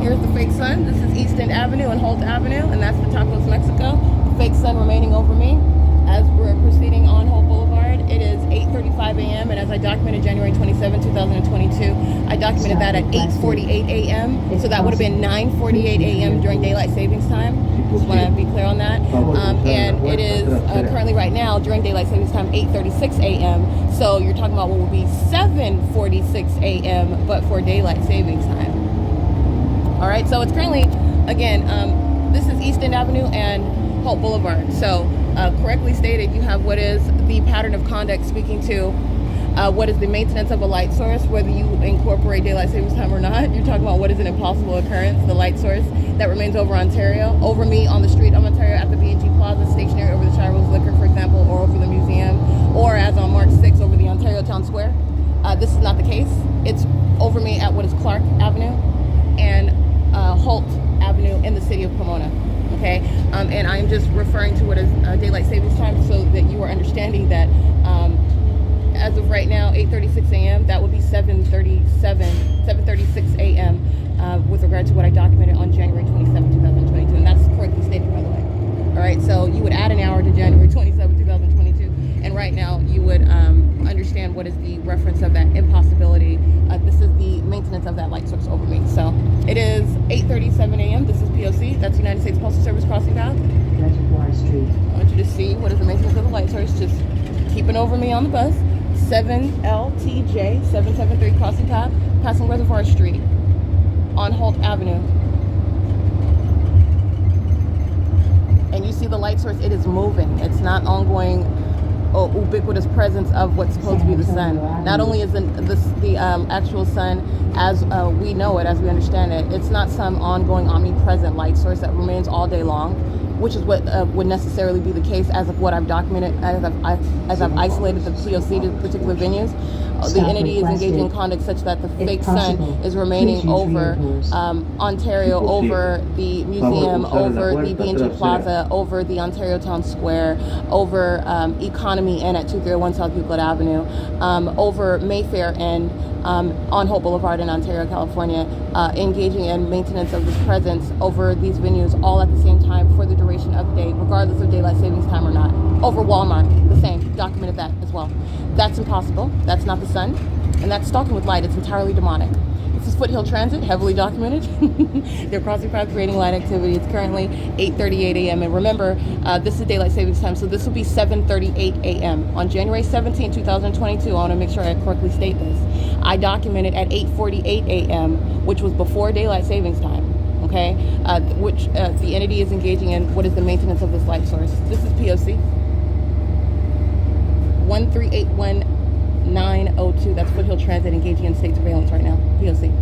here's the fake sun. This is East End Avenue and Holt Avenue, and that's the Tacos Mexico. The fake sun remaining over me as we're proceeding on Holt Boulevard. It is 8:35 a.m. and as I documented January 27, 2022, I documented that at 8:48 a.m. So that would have been 9:48 a.m. during daylight savings time. Just want to be clear on that. And it is currently right now during daylight savings time 8:36 a.m. So you're talking about what would be 7:46 a.m. but for daylight savings time. All right, so it's currently, again, this is East End Avenue and Holt Boulevard. So correctly stated, you have what is the pattern of conduct speaking to what is the maintenance of a light source, whether you incorporate daylight savings time or not. You're talking about what is an impossible occurrence, the light source that remains over Ontario. Over me on the street of Ontario at the B&G Plaza, stationary over the Shiro's Liquor, for example, or over the museum, or as on March 6th over the Ontario Town Square. This is not the case. It's over me at what is Clark Avenue and Holt Avenue in the city of Pomona. Okay, and I'm just referring to what is daylight savings time so that you are understanding that as of right now, 8:36 a.m., that would be 7:36 a.m. With regard to what I documented on January 27, 2022, and that's correctly stated, by the way. All right, so you would add an hour to January 27, 2022, and right now you would understand what is the reference of that impossibility. This is the maintenance of that light source over me. So it is 8:37 a.m. This is P.O.C. That's United States Postal Service crossing path. Street. I want you to see what is the maintenance of the light source, just keeping over me on the bus. 7LTJ 773 crossing path, passing Reservoir Street on Holt Avenue. And you see the light source, it is moving. It's not ongoing ubiquitous presence of what's supposed to be the sun. Not only is the actual sun as we know it, as we understand it, it's not some ongoing omnipresent light source that remains all day long, which is what would necessarily be the case as of what I've documented, as I've isolated the P.O.C. to particular venues. The entity is engaging in conduct such that the fake sun is remaining over Ontario, over the museum, over the B&G Plaza, over the Ontario Town Square, over Economy Inn at 231 South Euclid Avenue, over Mayfair and on Holt Boulevard in Ontario, California, engaging in maintenance of this presence over these venues all at the same time for the duration of the day, regardless of daylight savings time or not. Over Walmart, the same, documented that as well. That's impossible. That's not the sun, and that's stalking with light. It's entirely demonic. This is Foothill Transit, heavily documented. They're crossing paths, creating light activity. It's currently 8:38 a.m. And remember, this is daylight savings time, so this will be 7:38 a.m. On January 17, 2022. I want to make sure I correctly state this. I documented at 8:48 a.m., which was before daylight savings time. Okay, which the entity is engaging in what is the maintenance of this light source. This is P.O.C. 1381902. That's Foothill Transit engaging in state surveillance right now. P.O.C.